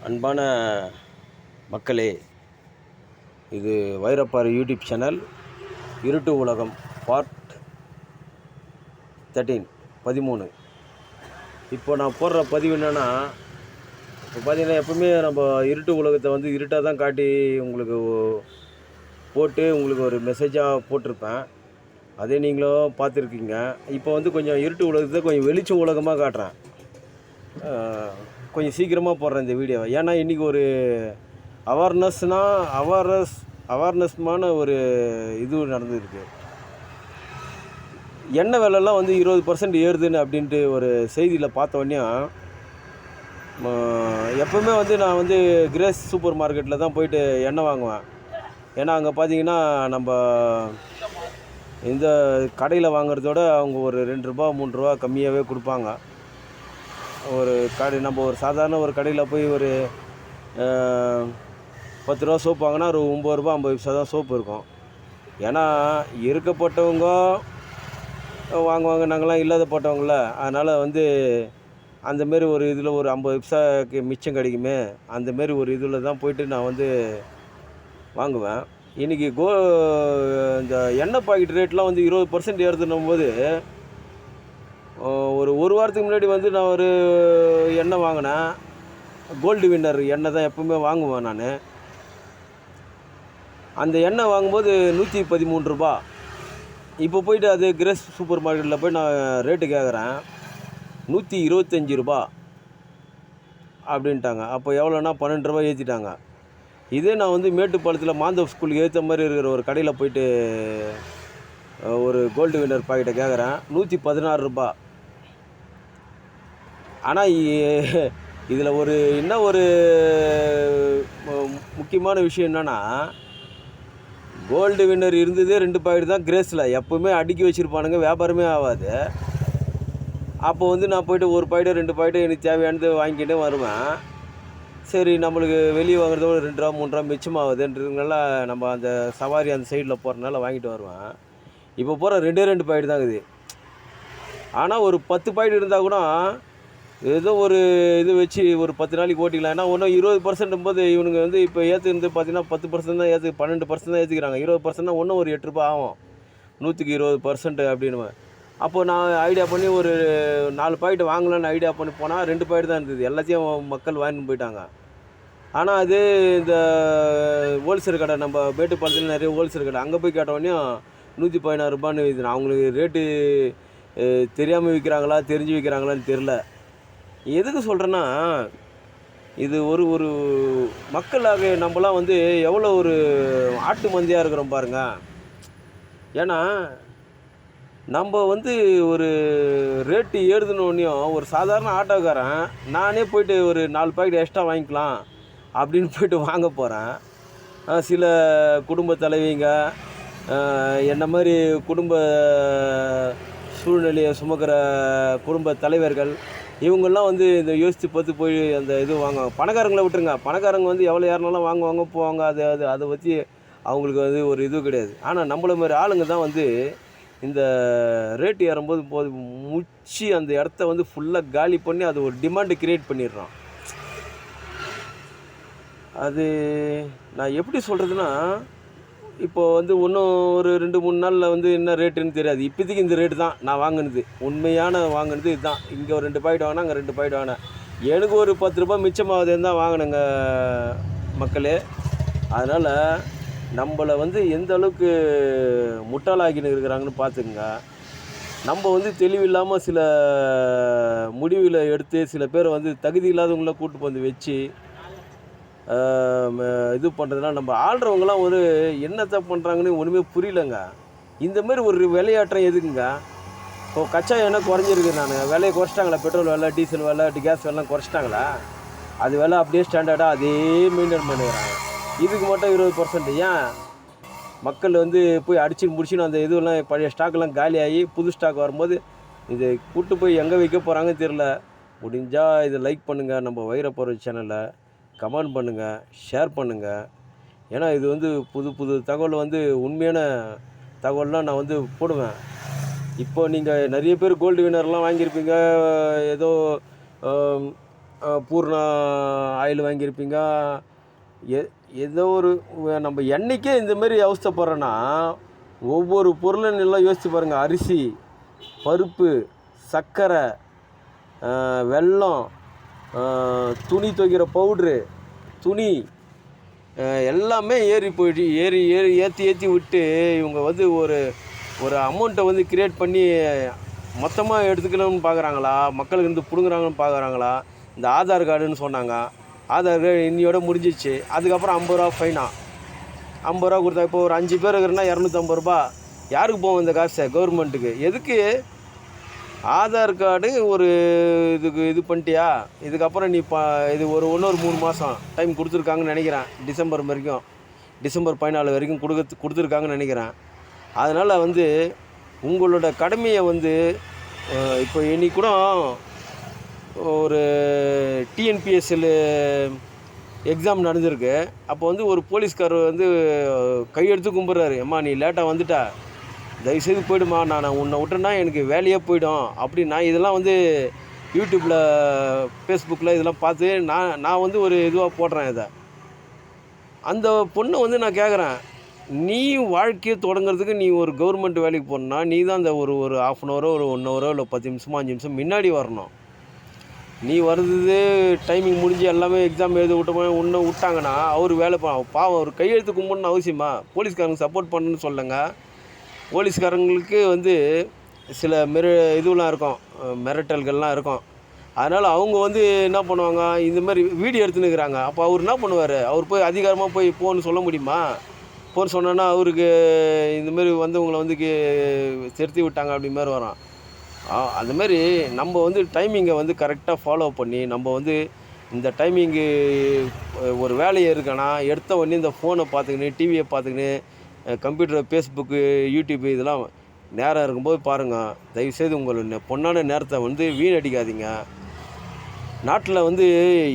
அன்பான மக்களே, இது வைரப்பாறை யூடியூப் சேனல் இருட்டு உலகம் பார்ட் 13. இப்போ நான் போடுற பதிவு என்னென்னா, இப்போ பார்த்தீங்கன்னா எப்பவுமே நம்ம இருட்டு உலகத்தை வந்து இருட்டாக தான் காட்டி உங்களுக்கு போட்டு உங்களுக்கு ஒரு மெசேஜாக போட்டிருப்பேன். அதே நீங்களும் பார்த்துருக்கீங்க. இப்போ வந்து கொஞ்சம் இருட்டு உலகத்தை கொஞ்சம் வெளிச்ச உலகமாக காட்டுறேன். கொஞ்சம் சீக்கிரமாக போடுறேன் இந்த வீடியோவை. ஏன்னா இன்றைக்கி ஒரு அவேர்னஸ்மான ஒரு இது நடந்துருக்கு. எண்ணெய் விலைலாம் வந்து 20% ஏறுதுன்னு அப்படின்ட்டு ஒரு செய்தியில் பார்த்த உடனே எப்போவுமே வந்து நான் வந்து கிரேஸ் சூப்பர் மார்க்கெட்டில் தான் போயிட்டு எண்ணெய் வாங்குவேன். ஏன்னா அங்கே பார்த்தீங்கன்னா நம்ம இந்த கடையில் வாங்குறதோட அவங்க ஒரு 2 ரூபா 3 ரூபா கம்மியாகவே கொடுப்பாங்க. ஒரு கடை நம்ம ஒரு சாதாரண ஒரு கடையில் போய் ஒரு 10 ரூபா சோப்பு வாங்கினா ஒரு 9 ரூபா 50 பைசா தான் சோப்பு இருக்கும். ஏன்னா இருக்கப்பட்டவங்க வாங்குவாங்க, நாங்களாம் இல்லாதப்பட்டவங்கள. அதனால் வந்து அந்தமாரி ஒரு இதில் ஒரு 50 பைசாக்கு மிச்சம் கிடைக்குமே, அந்தமாரி ஒரு இதில் தான் போய்ட்டு நான் வந்து வாங்குவேன். இன்றைக்கி இந்த எண்ணெய் பாக்கெட் ரேட்லாம் வந்து 20% ஏறுதுன்னும் போது ஒரு வாரத்துக்கு முன்னாடி வந்து நான் ஒரு எண்ணெய் வாங்கினேன். கோல்டு வின்னர் எண்ணெய் தான் எப்பவுமே வாங்குவேன் நான். அந்த எண்ணெய் வாங்கும்போது 113 ரூபா. இப்போ போய்ட்டு அது கிரேஸ் சூப்பர் மார்க்கெட்டில் போய் நான் ரேட்டு கேட்குறேன், 125 ரூபா அப்படின்ட்டாங்க. அப்போ எவ்வளோன்னா 12 ரூபா ஏற்றிட்டாங்க. இதே நான் வந்து மேட்டுப்பாளையத்தில் மாந்தவ் ஸ்கூலுக்கு ஏற்ற மாதிரி இருக்கிற ஒரு கடையில் போய்ட்டு ஒரு கோல்டு வின்னர் பாக்கெட்டை கேட்குறேன், 116 ரூபா. ஆனால் இதில் என்ன ஒரு முக்கியமான விஷயம் என்னென்னா, கோல்டு வின்னர் இருந்ததே 2 பாக்கெட் தான் கிரேஸில். எப்போவுமே அடுக்கி வச்சுருப்பானுங்க, வியாபாரமே ஆகாது. அப்போ வந்து நான் போய்ட்டு ஒரு பாக்கெட்டு 2 பாக்கெட்டு எனக்கு தேவையானது வாங்கிக்கிட்டே வருவேன். சரி, நம்மளுக்கு வெளியே வாங்குறதோட 2 ரூபா 3 ரூபா மிச்சமாகுதுன்றதுனால நம்ம அந்த சவாரி அந்த சைடில் போகிறதுனால வாங்கிட்டு வருவேன். இப்போ போகிற 2 பாக்கெட் தான் இருக்குது. ஆனால் ஒரு 10 பாக்கெட் இருந்தால் கூட ஏதோ ஒரு இது வச்சு ஒரு 10 நாளைக்கு ஓட்டிக்கலாம். ஏன்னா ஒன்றும் 20% போது இவனுங்க வந்து இப்போ ஏற்றுறது பார்த்தீங்கன்னா 10% தான் 12% தான் ஏற்றிக்கிறாங்க. 20%னா ஒன்றும் ஒரு 8 ரூபா ஆகும். 100க்கு 20% அப்படின்னு. அப்போது நான் ஐடியா பண்ணி ஒரு 4 பாக்கெட் வாங்கலான்னு ஐடியா பண்ணி போனால் 2 பாக்கெட் தான் இருந்தது. எல்லாத்தையும் மக்கள் வாங்கிட்டு போயிட்டாங்க. ஆனால் அது இந்த ஹோல்சேல் கடை, நம்ம மேட்டுப்பாளையத்தில் நிறைய ஹோல்சேல் கடை, அங்கே போய் கேட்டவொடனே 116 ரூபான்னு இது. அவங்களுக்கு ரேட்டு தெரியாமல் விற்கிறாங்களா தெரிஞ்சு விற்கிறாங்களான்னு தெரில. எதுக்கு சொல்கிறேன்னா, இது ஒரு மக்களாக நம்மளாம் வந்து எவ்வளோ ஒரு ஆட்டு மந்தையாக இருக்கிறோம் பாருங்க. ஏன்னா நம்ம வந்து ஒரு ரேட்டு ஏறுதுனோடனையும் ஒரு சாதாரண ஆட்டோக்காரன் நானே போய்ட்டு ஒரு 4 பாக்கெட் எக்ஸ்ட்ரா வாங்கிக்கலாம் அப்படின்னு போய்ட்டு வாங்க போகிறேன். சில குடும்ப தலைவிங்க, என்ன மாதிரி குடும்ப சூழ்நிலையை சுமக்கிற குடும்ப தலைவர்கள், இவங்கெல்லாம் வந்து இந்த யோசித்து பார்த்து போய் அந்த இது வாங்குவாங்க. பணக்காரங்களை விட்டுருங்க, பணக்காரங்க வந்து எவ்வளோ யாருனாலும் வாங்குவாங்க போவாங்க. அதை வச்சு அவங்களுக்கு வந்து ஒரு இது கிடையாது. ஆனால் நம்மள மாதிரி ஆளுங்க தான் வந்து இந்த ரேட்டு ஏறும்போது முச்சி அந்த இடத்த வந்து ஃபுல்லாக காலி பண்ணி அது ஒரு டிமாண்டு க்ரியேட் பண்ணிடுறோம். அது நான் எப்படி சொல்கிறதுனா, இப்போது வந்து இன்னும் ஒரு 2-3 நாளில் வந்து என்ன ரேட்டுன்னு தெரியாது. இப்போதைக்கு இந்த ரேட்டு தான் நான் வாங்கினது, உண்மையான வாங்கினது இதுதான். இங்கே ஒரு 2 பாக்கெட் வாங்கினா அங்கே 2 பாக்கெட் வாங்கினேன். எனக்கு ஒரு 10 ரூபா மிச்சமாகுதுன்னு தான் வாங்கினேங்க மக்களே. அதனால் நம்மளை வந்து எந்த அளவுக்கு முட்டாளாக்கின்னு இருக்கிறாங்கன்னு பார்த்துக்குங்க. நம்ம வந்து தெளிவில்லாமல் சில முடிவில் எடுத்து சில பேரை வந்து தகுதி இல்லாதவங்கள கூட்டு வந்து வச்சு இது பண்ணுறதுனால நம்ம ஆள்றவங்களாம் ஒரு என்னத்தை பண்ணுறாங்கன்னு ஒன்றுமே புரியலைங்க. இந்தமாரி ஒரு விளையாட்டம் எதுக்குங்க? இப்போ கச்சா எண்ணெய் குறைஞ்சிருக்கு, விலையை குறைச்சிட்டாங்களா? பெட்ரோல் விலை, டீசல் விலை, கேஸ் விலைலாம் குறைச்சிட்டாங்களா? அது விலை அப்படியே ஸ்டாண்டர்டாக அதே மெயின்டைன் பண்ணிடுறாங்க. இதுக்கு மட்டும் 20%. ஏன் மக்கள் வந்து போய் அடிச்சு முடிச்சுன்னு அந்த இதுவெல்லாம் பழைய ஸ்டாக்கெல்லாம் காலியாகி புது ஸ்டாக் வரும்போது இதை கூட்டு போய் எங்கே வைக்க போகிறாங்கன்னு தெரில. முடிஞ்சால் இதை லைக் பண்ணுங்கள், நம்ம வைரப்பாறை சேனலை கமெண்ட் பண்ணுங்கள், ஷேர் பண்ணுங்கள். ஏன்னா இது வந்து புது தகவல் வந்து உண்மையான தகவல்லாம் நான் வந்து போடுவேன். இப்போ நீங்கள் நிறைய பேர் கோல்டு வின்னர்லாம் வாங்கியிருப்பீங்க. ஏதோ பூர்ணா ஆயில் வாங்கியிருப்பீங்க. எ ஏதோ ஒரு நம்ம எண்ணெய்க்கே இந்தமாரி அவஸ்தைப்படுறோன்னா, ஒவ்வொரு பொருளும் நல்லா யோசித்து பாருங்கள். அரிசி, பருப்பு, சர்க்கரை, வெல்லம், துணி துவைக்கிற பவுட்ரு, துணி எல்லாமே ஏறி போயிட்டு ஏற்றி விட்டு இவங்க வந்து ஒரு ஒரு அமௌண்ட்டை வந்து கிரியேட் பண்ணி மொத்தமாக எடுத்துக்கணும்னு பார்க்குறாங்களா, மக்களுக்கு இருந்து பிடுங்குறாங்கன்னு பார்க்குறாங்களா? இந்த ஆதார் கார்டுன்னு சொன்னாங்க. ஆதார் கார்டு இன்னையோட முடிஞ்சிச்சு. அதுக்கப்புறம் 50 ரூபா ஃபைனா. 50 ரூபா கொடுத்தா இப்போ ஒரு 5 பேர் இருக்கிறன்னா ₹250. யாருக்கு போகும் இந்த காசு? கவர்மெண்ட்டுக்கு. எதுக்கு? ஆதார் கார்டு ஒரு இது பண்ணிட்டியா, இதுக்கப்புறம் நீ இது இன்னொரு 3 மாதம் டைம் கொடுத்துருக்காங்கன்னு நினைக்கிறேன். டிசம்பர் வரைக்கும், டிசம்பர் 14 வரைக்கும் கொடுத்துருக்காங்கன்னு நினைக்கிறேன். அதனால் வந்து உங்களோட கடமையை வந்து இப்போ இன்னைக்கு கூட ஒரு டிஎன்பிஎஸ்சில் எக்ஸாம் நடந்திருக்கு. அப்போ வந்து ஒரு போலீஸ்காரர் வந்து கையெடுத்து கும்பிட்றாரு. அம்மா நீ லேட்டாக வந்துட்டா, தயவுசெய்து போய்டுமா, நான் உன்னை விட்டேன்னா எனக்கு வேலையே போய்டும் அப்படின்னா. இதெல்லாம் வந்து யூடியூப்பில், ஃபேஸ்புக்கில் இதெல்லாம் பார்த்து நான் வந்து ஒரு இதுவாக போடுறேன் இதை. அந்த பொண்ணை வந்து நான் கேட்குறேன், நீ வாழ்க்கையை தொடங்குறதுக்கு நீ ஒரு கவர்மெண்ட் வேலைக்கு போகணுன்னா நீ தான் அந்த ஒரு 1/2 ஹவரோ ஒரு 1 ஹவரோ இல்லை 10 நிமிஷமோ 5 நிமிஷம் முன்னாடி வரணும். நீ வர்றது டைமிங் முடிஞ்சு எல்லாமே எக்ஸாம் எழுத இன்னும் விட்டாங்கன்னா அவர் வேலை பாவம். அவர் கையெழுத்து கும்பிடணும்னு அவசியமா? போலீஸ்காரங்க சப்போர்ட் பண்ணணுன்னு சொல்லுங்க. போலீஸ்காரங்களுக்கு வந்து சில இதுவெலாம் இருக்கும், மிரட்டல்கள்லாம் இருக்கும். அதனால் அவங்க வந்து என்ன பண்ணுவாங்க, இந்த மாதிரி வீடியோ எடுத்துன்னு இருக்கிறாங்க. அப்போ அவர் என்ன பண்ணுவார்? அவர் போய் அதிகாரமாக போய் போன்னு சொல்ல முடியுமா? போன்னு சொன்னோன்னா அவருக்கு இந்தமாரி வந்தவங்களை வந்து திருத்தி விட்டாங்க அப்படி மாதிரி வரும். அந்தமாரி நம்ம வந்து டைமிங்கை வந்து கரெக்டாக ஃபாலோ பண்ணி, நம்ம வந்து இந்த டைமிங்கு ஒரு வேலையை இருக்கனா எடுத்த உடனே இந்த ஃபோனை பார்த்துக்கின்னு, டிவியை பார்த்துக்கின்னு, கம்ப்யூட்டர், ஃபேஸ்புக்கு, யூடியூப்பு இதெல்லாம் நேரம் இருக்கும்போது பாருங்கள். தயவுசெய்து உங்களோட பொன்னான நேரத்தை வந்து வீணடிக்காதீங்க. நாட்டில் வந்து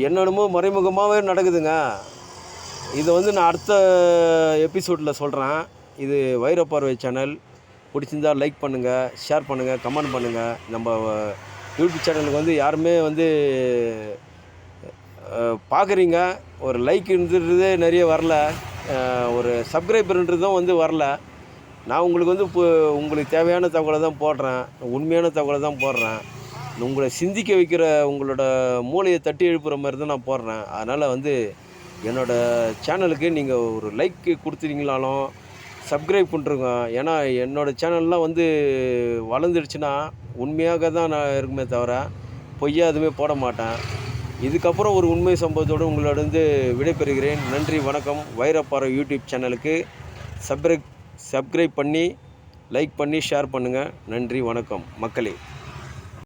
என்னென்னமோ மறைமுகமாகவே நடக்குதுங்க. இதை வந்து நான் அடுத்த எபிசோடில் சொல்கிறேன். இது வைரப்பார்வை சேனல். பிடிச்சிருந்தால் லைக் பண்ணுங்கள், ஷேர் பண்ணுங்கள், கமெண்ட் பண்ணுங்கள். நம்ம யூடியூப் சேனலுக்கு வந்து யாருமே வந்து பார்க்குறீங்க, ஒரு லைக்குன்றதே நிறைய வரல, ஒரு சப்ஸ்கிரைபர்ன்றதும் வந்து வரல. நான் உங்களுக்கு வந்து இப்போ உங்களுக்கு தேவையான தகவலை தான் போடுறேன், உண்மையான தகவலை தான் போடுறேன். உங்களை சிந்திக்க வைக்கிற, உங்களோட மூளையை தட்டி எழுப்புகிற மாதிரி தான் நான் போடுறேன். அதனால் வந்து என்னோடய சேனலுக்கு நீங்கள் ஒரு லைக்கு கொடுத்துட்டீங்களாலும் சப்ஸ்கிரைப் பண்ணிருங்க. ஏன்னா என்னோடய சேனல்லாம் வந்து வளர்ந்துடுச்சுன்னா உண்மையாக தான் நான் இருக்குமே தவிர பொய்யா எதுவுமே போட மாட்டேன். இதுக்கப்புறம் ஒரு உண்மை சம்பவத்தோடு உங்களோட விடைபெறுகிறேன். நன்றி, வணக்கம். வைரப்பார்வை யூடியூப் சேனலுக்கு சப்ஸ்கிரைப் பண்ணி லைக் பண்ணி ஷேர் பண்ணுங்கள். நன்றி, வணக்கம் மக்களே.